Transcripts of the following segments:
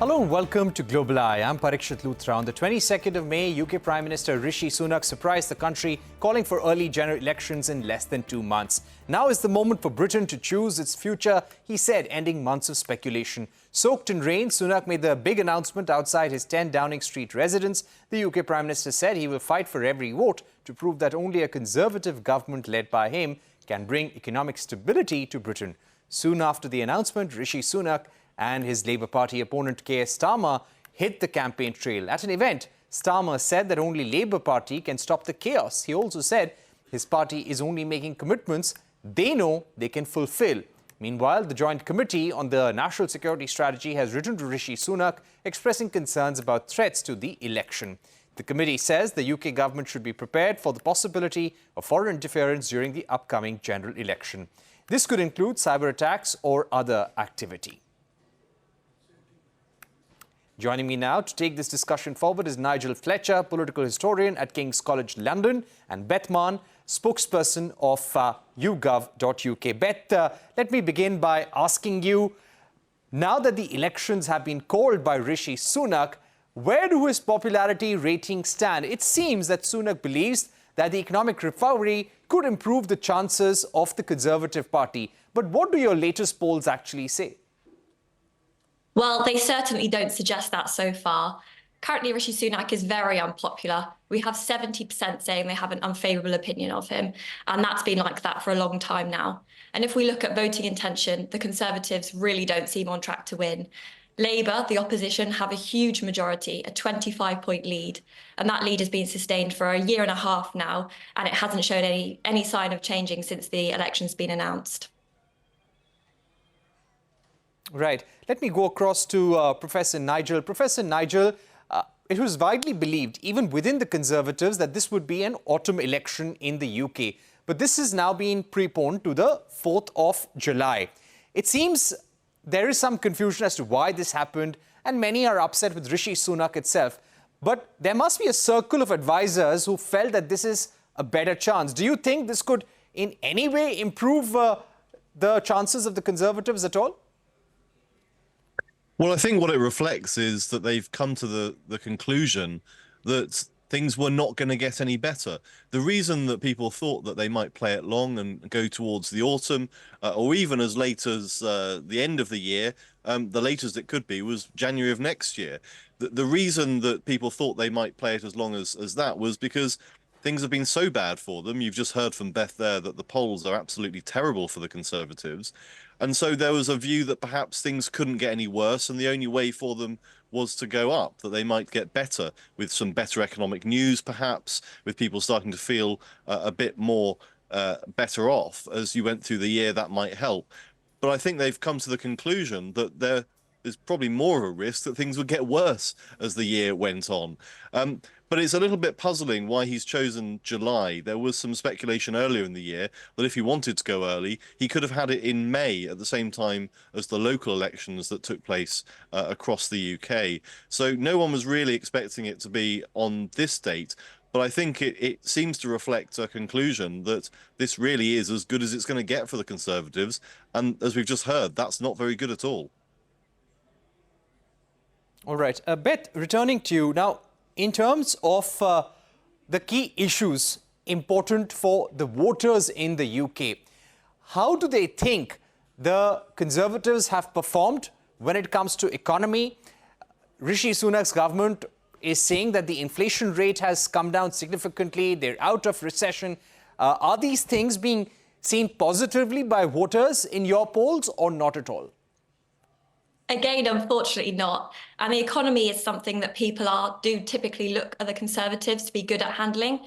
Hello and welcome to Global Eye. I'm Parikshit Luthra. On the 22nd of May, UK Prime Minister Rishi Sunak surprised the country, calling for early general elections in less than 2 months. Now is the moment for Britain to choose its future, he said, ending months of speculation. Soaked in rain, Sunak made the big announcement outside his 10 Downing Street residence. The UK Prime Minister said he will fight for every vote to prove that only a Conservative government led by him can bring economic stability to Britain. Soon after the announcement, Rishi Sunak and his Labour Party opponent Keir Starmer hit the campaign trail. At an event, Starmer said that only Labour Party can stop the chaos. He also said his party is only making commitments they know they can fulfill. Meanwhile, the Joint Committee on the National Security Strategy has written to Rishi Sunak expressing concerns about threats to the election. The committee says the UK government should be prepared for the possibility of foreign interference during the upcoming general election. This could include cyber attacks or other activity. Joining me now to take this discussion forward is Nigel Fletcher, political historian at King's College London, and Beth Mann, spokesperson of YouGov.uk. Beth, let me begin by asking you, now that the elections have been called by Rishi Sunak, where do his popularity ratings stand? It seems that Sunak believes that the economic recovery could improve the chances of the Conservative Party. But what do your latest polls actually say? Well, they certainly don't suggest that so far. Currently, Rishi Sunak is very unpopular. We have 70% saying they have an unfavourable opinion of him, and that's been like that for a long time now. And if we look at voting intention, the Conservatives really don't seem on track to win. Labour, the opposition, have a huge majority, a 25-point lead, and that lead has been sustained for a year and a half now, and it hasn't shown any sign of changing since the election's been announced. Right. Let me go across to Professor Nigel. Professor Nigel, it was widely believed, even within the Conservatives, that this would be an autumn election in the UK. But this has now been preponed to the 4th of July. It seems there is some confusion as to why this happened, and many are upset with Rishi Sunak itself. But there must be a circle of advisors who felt that this is a better chance. Do you think this could in any way improve the chances of the Conservatives at all? Well, I think what it reflects is that they've come to the conclusion that things were not going to get any better. The reason that people thought that they might play it long and go towards the autumn, or even as late as the end of the year, the latest it could be was January of next year. The reason that people thought they might play it as long as that was because things have been so bad for them. You've just heard from Beth there that the polls are absolutely terrible for the Conservatives. And so there was a view that perhaps things couldn't get any worse, and the only way for them was to go up, that they might get better with some better economic news, perhaps, with people starting to feel a bit more better off as you went through the year. That might help. But I think they've come to the conclusion that there is probably more of a risk that things would get worse as the year went on. But it's a little bit puzzling why he's chosen July. There was some speculation earlier in the year that if he wanted to go early, he could have had it in May at the same time as the local elections that took place across the UK. So no one was really expecting it to be on this date. But I think it seems to reflect a conclusion that this really is as good as it's going to get for the Conservatives. And as we've just heard, that's not very good at all. All right. Beth, returning to you now, in terms of the key issues important for the voters in the UK, how do they think the Conservatives have performed when it comes to economy? Rishi Sunak's government is saying that the inflation rate has come down significantly. They're out of recession. Are these things being seen positively by voters in your polls or not at all? Again, unfortunately not. And the economy is something that people do typically look at the Conservatives to be good at handling.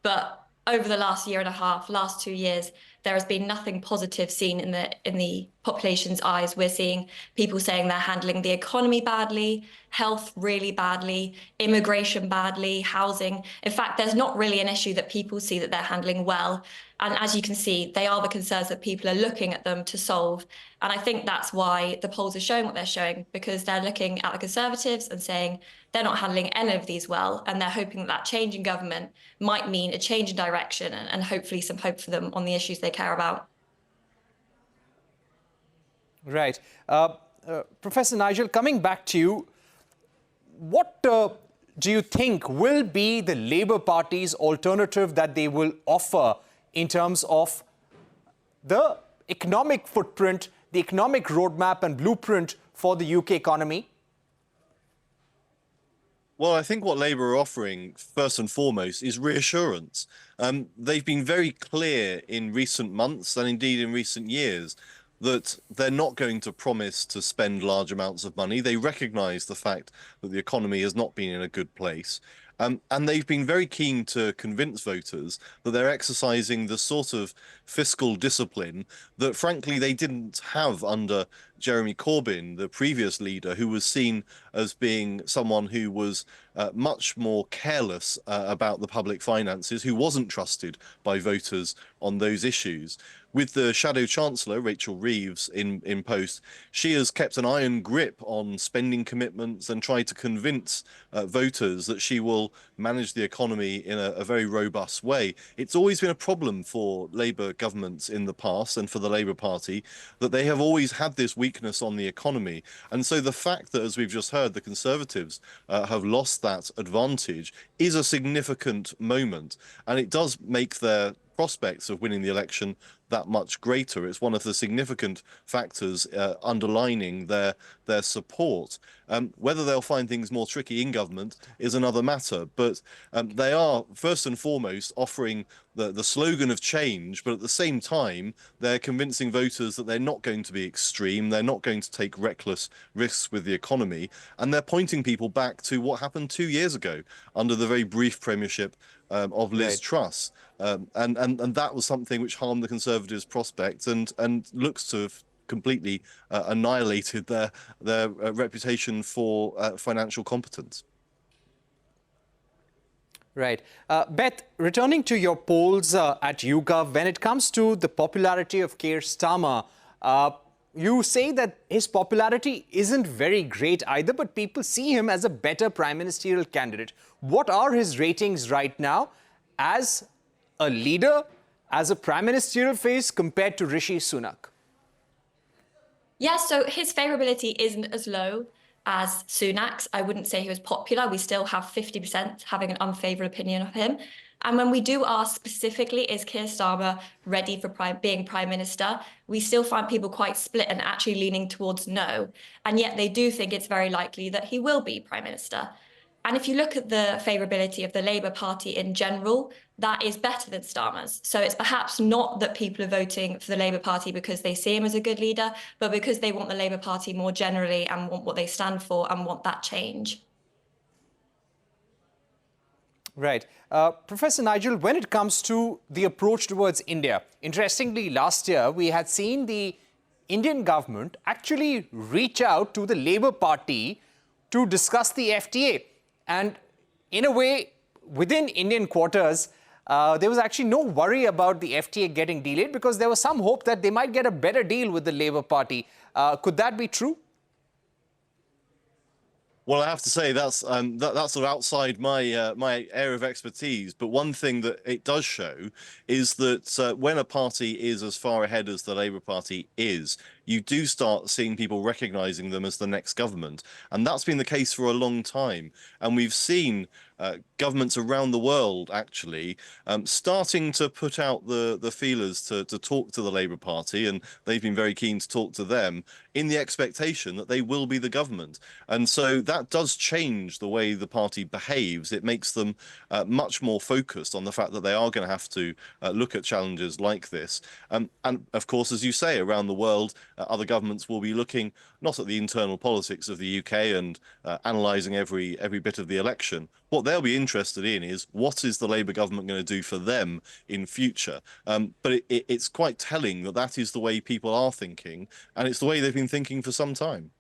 But over the last year and a half, last 2 years, there has been nothing positive seen in the population's eyes. We're seeing people saying they're handling the economy badly, health really badly, immigration badly, housing. In fact, there's not really an issue that people see that they're handling well. And as you can see, they are the concerns that people are looking at them to solve. And I think that's why the polls are showing what they're showing, because they're looking at the Conservatives and saying they're not handling any of these well. And they're hoping that that change in government might mean a change in direction and hopefully some hope for them on the issues they care about. Right. Professor Nigel, coming back to you, what do you think will be the Labour Party's alternative that they will offer in terms of the economic footprint, the economic roadmap and blueprint for the UK economy? Well, I think what Labour are offering, first and foremost, is reassurance. They've been very clear in recent months and indeed in recent years that they're not going to promise to spend large amounts of money. They recognise the fact that the economy has not been in a good place. And they've been very keen to convince voters that they're exercising the sort of fiscal discipline that, frankly, they didn't have under Jeremy Corbyn, the previous leader, who was seen as being someone who was much more careless about the public finances, who wasn't trusted by voters on those issues. With the Shadow Chancellor, Rachel Reeves, in post, she has kept an iron grip on spending commitments and tried to convince voters that she will manage the economy in a very robust way. It's always been a problem for Labour governments in the past and for the Labour Party that they have always had this weakness on the economy. And so the fact that, as we've just heard, the Conservatives have lost that advantage is a significant moment. And it does make their prospects of winning the election that much greater. It's one of the significant factors underlining their support. Whether they'll find things more tricky in government is another matter, but they are first and foremost offering the slogan of change, but at the same time they're convincing voters that they're not going to be extreme, they're not going to take reckless risks with the economy, and they're pointing people back to what happened 2 years ago under the very brief premiership of Liz Truss. And that was something which harmed the Conservatives' prospects and looks to have completely annihilated their reputation for financial competence. Right. Beth, returning to your polls at YouGov, when it comes to the popularity of Keir Starmer, you say that his popularity isn't very great either, but people see him as a better prime ministerial candidate. What are his ratings right now as a leader, as a prime ministerial face compared to Rishi Sunak? Yeah, so his favourability isn't as low as Sunak's. I wouldn't say he was popular. We still have 50% having an unfavourable opinion of him. And when we do ask specifically, is Keir Starmer ready for being Prime Minister, we still find people quite split and actually leaning towards no. And yet they do think it's very likely that he will be Prime Minister. And if you look at the favourability of the Labour Party in general, that is better than Starmer's. So it's perhaps not that people are voting for the Labour Party because they see him as a good leader, but because they want the Labour Party more generally and want what they stand for and want that change. Right. Professor Nigel, when it comes to the approach towards India, interestingly, last year we had seen the Indian government actually reach out to the Labour Party to discuss the FTA. And in a way, within Indian quarters, there was actually no worry about the FTA getting delayed because there was some hope that they might get a better deal with the Labour Party. Could that be true? Well, I have to say that's sort of outside my area of expertise. But one thing that it does show is that when a party is as far ahead as the Labour Party is, you do start seeing people recognising them as the next government. And that's been the case for a long time. And we've seen governments around the world actually starting to put out the feelers to talk to the Labour Party, and they've been very keen to talk to them in the expectation that they will be the government. And so that does change the way the party behaves. It makes them much more focused on the fact that they are going to have to look at challenges like this. And of course, as you say, around the world, other governments will be looking not at the internal politics of the UK and analysing every bit of the election. What they'll be interested in is what is the Labour government going to do for them in future. But it's quite telling that that is the way people are thinking, and it's the way they've been thinking for some time.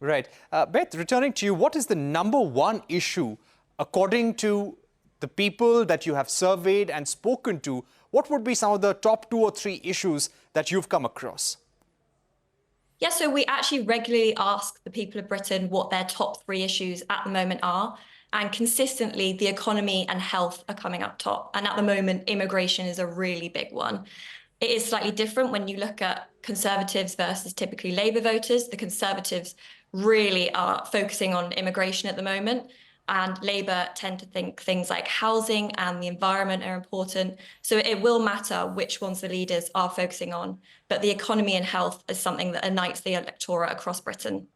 Right. Beth, returning to you, what is the #1 issue, according to the people that you have surveyed and spoken to? What would be some of the top 2 or 3 issues that you've come across? Yeah, so we actually regularly ask the people of Britain what their top 3 issues at the moment are. And consistently, the economy and health are coming up top. And at the moment, immigration is a really big one. It is slightly different when you look at Conservatives versus typically Labour voters. The Conservatives really are focusing on immigration at the moment. And Labour tend to think things like housing and the environment are important. So it will matter which ones the leaders are focusing on. But the economy and health is something that unites the electorate across Britain.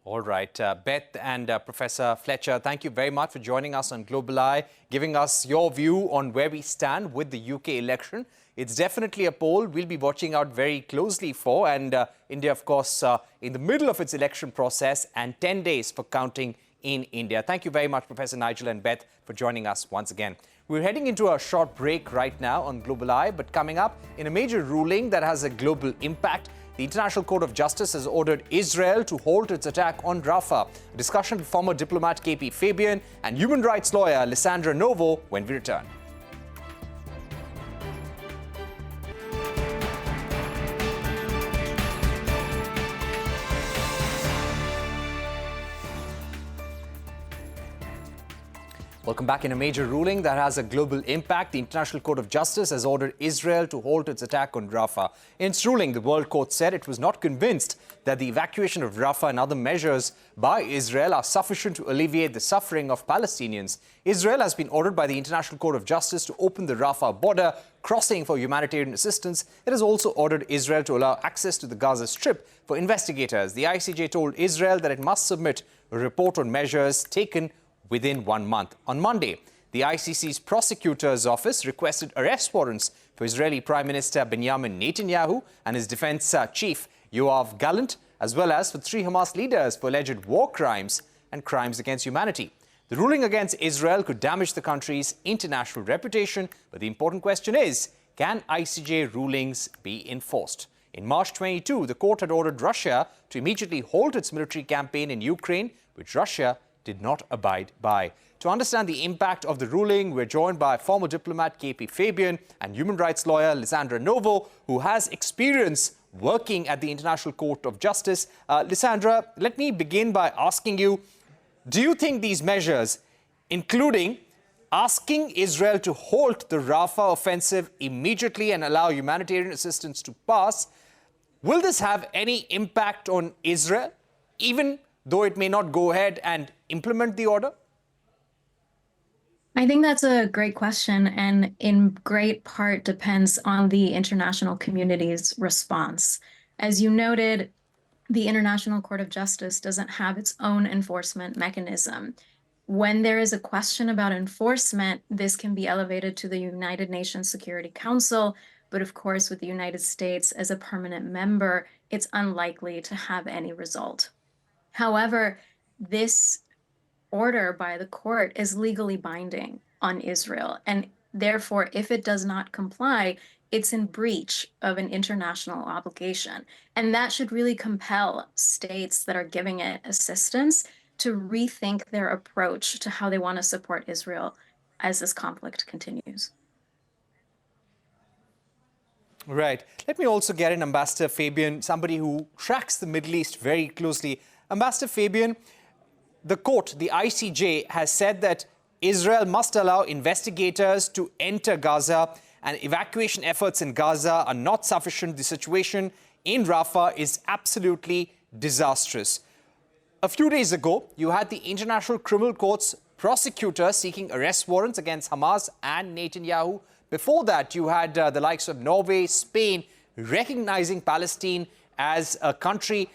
All right, Beth and Professor Fletcher, thank you very much for joining us on Global Eye, giving us your view on where we stand with the UK election. It's definitely a poll we'll be watching out very closely for. And India, of course, in the middle of its election process and 10 days for counting in India. Thank you very much, Professor Nigel and Beth, for joining us once again. We're heading into a short break right now on Global Eye, but coming up in a major ruling that has a global impact, the International Court of Justice has ordered Israel to halt its attack on Rafah. A discussion with former diplomat KP Fabian and human rights lawyer Lisandra Novo when we return. Welcome back. In a major ruling that has a global impact, the International Court of Justice has ordered Israel to halt its attack on Rafah. In its ruling, the World Court said it was not convinced that the evacuation of Rafah and other measures by Israel are sufficient to alleviate the suffering of Palestinians. Israel has been ordered by the International Court of Justice to open the Rafah border crossing for humanitarian assistance. It has also ordered Israel to allow access to the Gaza Strip for investigators. The ICJ told Israel that it must submit a report on measures taken within 1 month. On Monday, the ICC's prosecutor's office requested arrest warrants for Israeli Prime Minister Benjamin Netanyahu and his defense chief YouGov Gallant, as well as for 3 Hamas leaders for alleged war crimes and crimes against humanity. The ruling against Israel could damage the country's international reputation, but the important question is, can ICJ rulings be enforced? In March 22, the court had ordered Russia to immediately halt its military campaign in Ukraine, which Russia did not abide by. To understand the impact of the ruling, we're joined by former diplomat KP Fabian and human rights lawyer Lisandra Novo, who has experience working at the International Court of Justice. Lisandra, let me begin by asking you, do you think these measures, including asking Israel to halt the Rafah offensive immediately and allow humanitarian assistance to pass, will this have any impact on Israel, even though it may not go ahead and implement the order? I think that's a great question, and in great part depends on the international community's response. As you noted, the International Court of Justice doesn't have its own enforcement mechanism. When there is a question about enforcement, this can be elevated to the United Nations Security Council, but of course, with the United States as a permanent member, it's unlikely to have any result. However, this order by the court is legally binding on Israel, and therefore, if it does not comply, it's in breach of an international obligation. And that should really compel states that are giving it assistance to rethink their approach to how they want to support Israel as this conflict continues. Right. Let me also get in Ambassador Fabian, somebody who tracks the Middle East very closely. Ambassador Fabian, the court, the ICJ, has said that Israel must allow investigators to enter Gaza, and evacuation efforts in Gaza are not sufficient. The situation in Rafah is absolutely disastrous. A few days ago, you had the International Criminal Court's prosecutor seeking arrest warrants against Hamas and Netanyahu. Before that, you had the likes of Norway, Spain, recognizing Palestine as a country.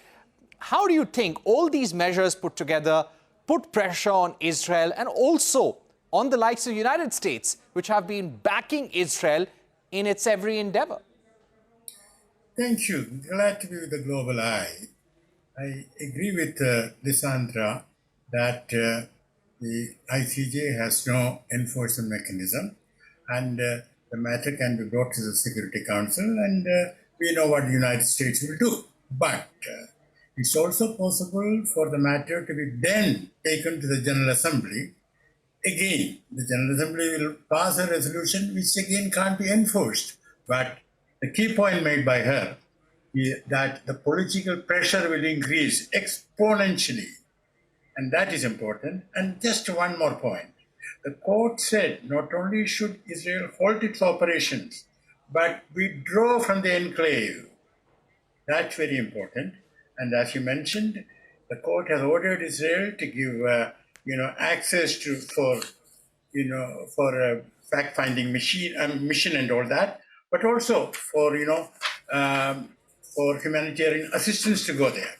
How do you think all these measures put together put pressure on Israel and also on the likes of the United States, which have been backing Israel in its every endeavor? Thank you. Glad to be with the Global Eye. I agree with Lisandra that the ICJ has no enforcement mechanism, and the matter can be brought to the Security Council, and we know what the United States will do. But it's also possible for the matter to be then taken to the General Assembly. Again, the General Assembly will pass a resolution which again can't be enforced. But the key point made by her is that the political pressure will increase exponentially. And that is important. And just one more point. The court said not only should Israel halt its operations, but withdraw from the enclave. That's very important. And as you mentioned, the court has ordered Israel to give, access to for a fact-finding mission and all that, but also for humanitarian assistance to go there.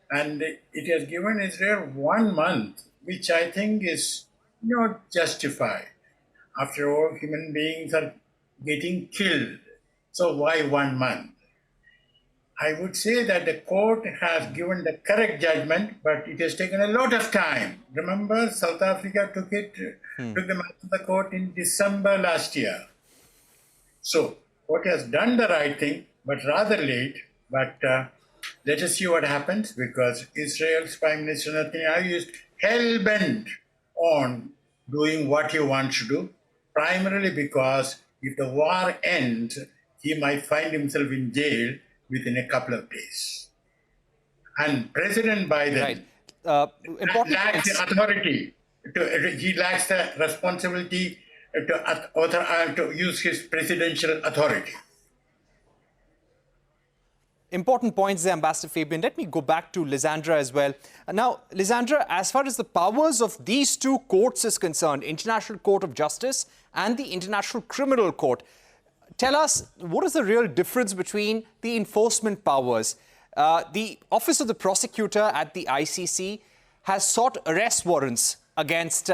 And it has given Israel 1 month, which I think is not justified. After all, human beings are getting killed. So why 1 month? I would say that the court has given the correct judgment, but it has taken a lot of time. Remember, South Africa took the matter to the court in December last year. So, court has done the right thing, but rather late. But let us see what happens, because Israel's Prime Minister Netanyahu is hell-bent on doing what he wants to do, primarily because if the war ends, he might find himself in jail within a couple of days. And President Biden lacks the authority, he lacks the responsibility to use his presidential authority. Important points there, Ambassador Fabian. Let me go back to Lisandra as well. Now, Lisandra, as far as the powers of these two courts is concerned, International Court of Justice and the International Criminal Court, tell us, what is the real difference between the enforcement powers? The Office of the Prosecutor at the ICC has sought arrest warrants against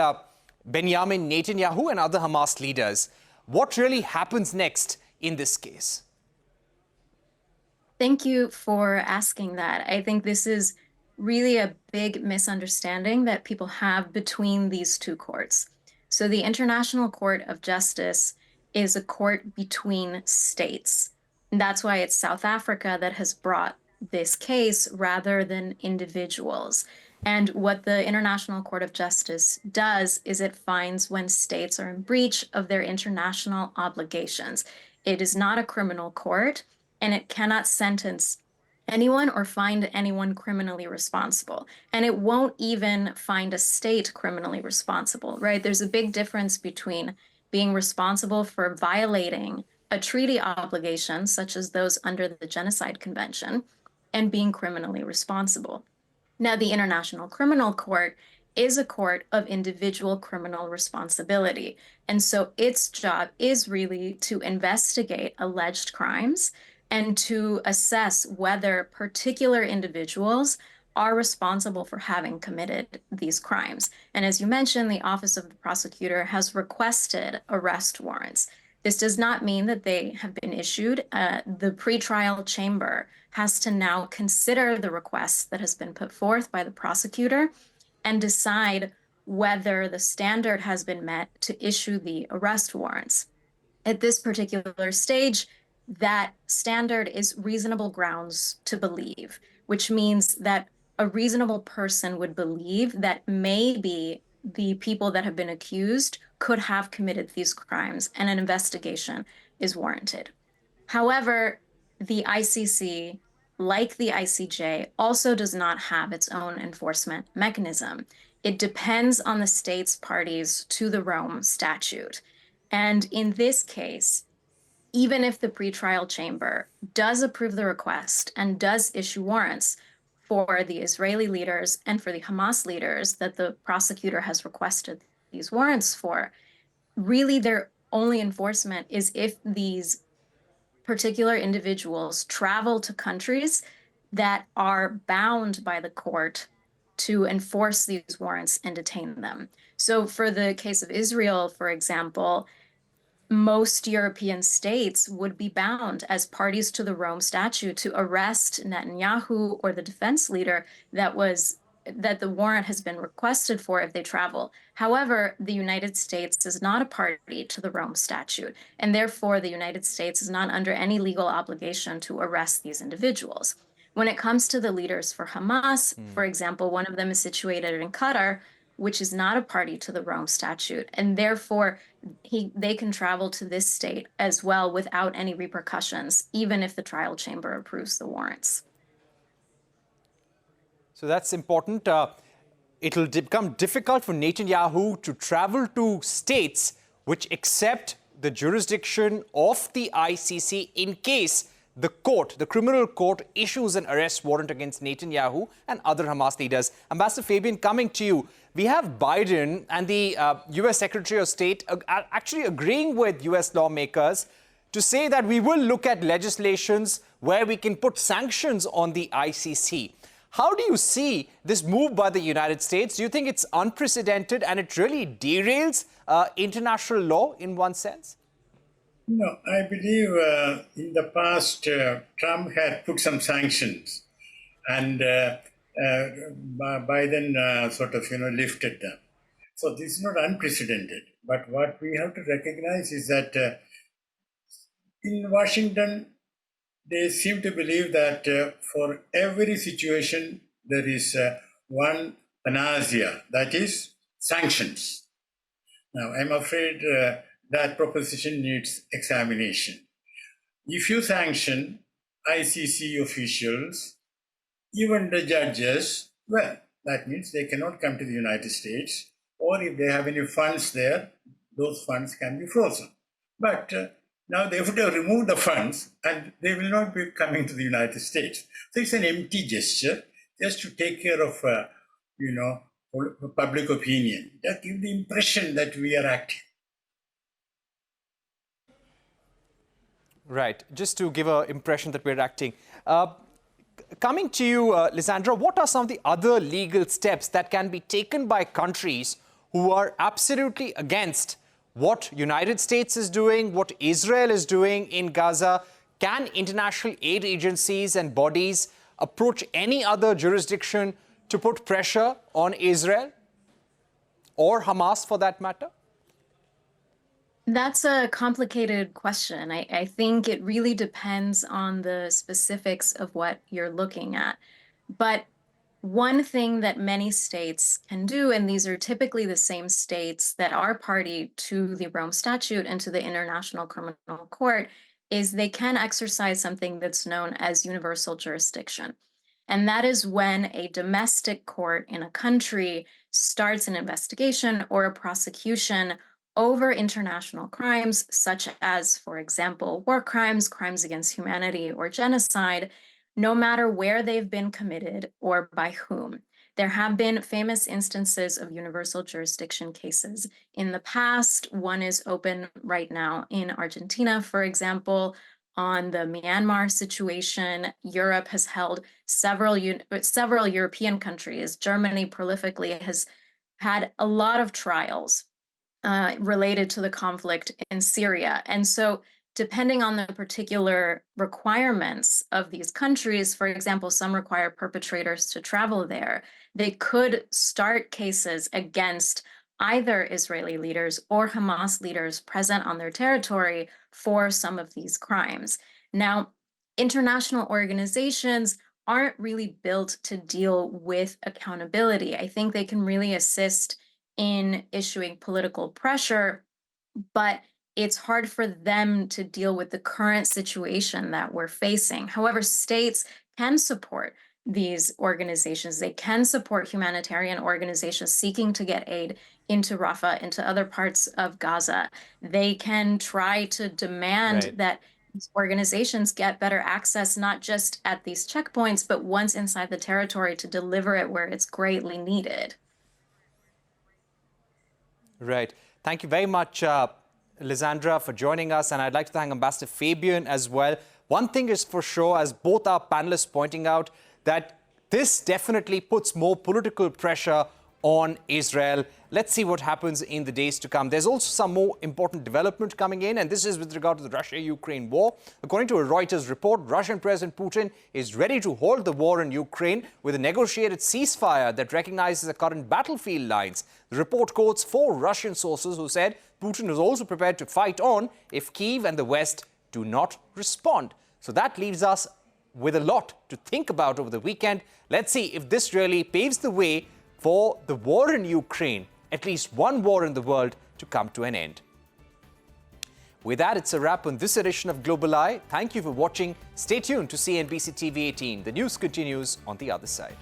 Benjamin Netanyahu and other Hamas leaders. What really happens next in this case? Thank you for asking that. I think this is really a big misunderstanding that people have between these two courts. So the International Court of Justice is a court between states. And that's why it's South Africa that has brought this case rather than individuals. And what the International Court of Justice does is it finds when states are in breach of their international obligations. It is not a criminal court, and it cannot sentence anyone or find anyone criminally responsible. And it won't even find a state criminally responsible, right? There's a big difference between being responsible for violating a treaty obligation, such as those under the Genocide Convention, and being criminally responsible. Now, the International Criminal Court is a court of individual criminal responsibility. And so its job is really to investigate alleged crimes and to assess whether particular individuals are responsible for having committed these crimes. And as you mentioned, the Office of the Prosecutor has requested arrest warrants. This does not mean that they have been issued. The pretrial chamber has to now consider the request that has been put forth by the prosecutor and decide whether the standard has been met to issue the arrest warrants. At this particular stage, that standard is reasonable grounds to believe, which means that a reasonable person would believe that maybe the people that have been accused could have committed these crimes and an investigation is warranted. However, the ICC, like the ICJ, also does not have its own enforcement mechanism. It depends on the states parties to the Rome Statute. And in this case, even if the pretrial chamber does approve the request and does issue warrants for the Israeli leaders and for the Hamas leaders that the prosecutor has requested these warrants for, really their only enforcement is if these particular individuals travel to countries that are bound by the court to enforce these warrants and detain them. So for the case of Israel, for example, most European states would be bound as parties to the Rome Statute to arrest Netanyahu or the defense leader that the warrant has been requested for if they travel. However, the United States is not a party to the Rome Statute, and therefore the United States is not under any legal obligation to arrest these individuals. When it comes to the leaders for Hamas, for example, one of them is situated in Qatar, which is not a party to the Rome Statute, and therefore they can travel to this state as well without any repercussions, even if the trial chamber approves the warrants. So that's important. It'll become difficult for Netanyahu to travel to states which accept the jurisdiction of the ICC in case the court, the criminal court, issues an arrest warrant against Netanyahu and other Hamas leaders. Ambassador Fabian, coming to you. We have Biden and the U.S. Secretary of State actually agreeing with U.S. lawmakers to say that we will look at legislations where we can put sanctions on the ICC. How do you see this move by the United States? Do you think it's unprecedented and it really derails international law in one sense? No, I believe in the past, Trump had put some sanctions and Biden sort of, lifted them. So this is not unprecedented. But what we have to recognize is that in Washington, they seem to believe that for every situation, there is one panacea, that is sanctions. Now, I'm afraid that proposition needs examination. If you sanction ICC officials, even the judges, well, that means they cannot come to the United States, or if they have any funds there, those funds can be frozen. But now they have to remove the funds and they will not be coming to the United States. So it's an empty gesture just to take care of, public opinion. That gives the impression that we are acting. Right, just to give an impression that we're acting. Coming to you, Lysandra, what are some of the other legal steps that can be taken by countries who are absolutely against what United States is doing, what Israel is doing in Gaza? Can international aid agencies and bodies approach any other jurisdiction to put pressure on Israel or Hamas for that matter? That's a complicated question. I think it really depends on the specifics of what you're looking at. But one thing that many states can do, and these are typically the same states that are party to the Rome Statute and to the International Criminal Court, is they can exercise something that's known as universal jurisdiction. And that is when a domestic court in a country starts an investigation or a prosecution over international crimes, such as, for example, war crimes, crimes against humanity, or genocide, no matter where they've been committed or by whom. There have been famous instances of universal jurisdiction cases in the past. One is open right now in Argentina, for example. On the Myanmar situation, Europe has held several European countries. Germany prolifically has had a lot of trials related to the conflict in Syria. And so depending on the particular requirements of these countries, for example, some require perpetrators to travel there, they could start cases against either Israeli leaders or Hamas leaders present on their territory for some of these crimes. Now, international organizations aren't really built to deal with accountability. I think they can really assist in issuing political pressure, but it's hard for them to deal with the current situation that we're facing. However, states can support these organizations. They can support humanitarian organizations seeking to get aid into Rafah, into other parts of Gaza. They can try to demand that these organizations get better access, not just at these checkpoints, but once inside the territory to deliver it where it's greatly needed. Right. Thank you very much, Lysandra, for joining us. And I'd like to thank Ambassador Fabian as well. One thing is for sure, as both our panelists pointing out, that this definitely puts more political pressure on Israel. Let's see what happens in the days to come. There's also some more important development coming in, and this is with regard to the Russia-Ukraine war. According to a Reuters report, Russian President Putin is ready to halt the war in Ukraine with a negotiated ceasefire that recognizes the current battlefield lines. The report quotes 4 Russian sources who said Putin is also prepared to fight on if Kyiv and the West do not respond. So that leaves us with a lot to think about over the weekend. Let's see if this really paves the way for the war in Ukraine, at least one war in the world, to come to an end. With that, it's a wrap on this edition of Global Eye. Thank you for watching. Stay tuned to CNBC-TV18. The news continues on the other side.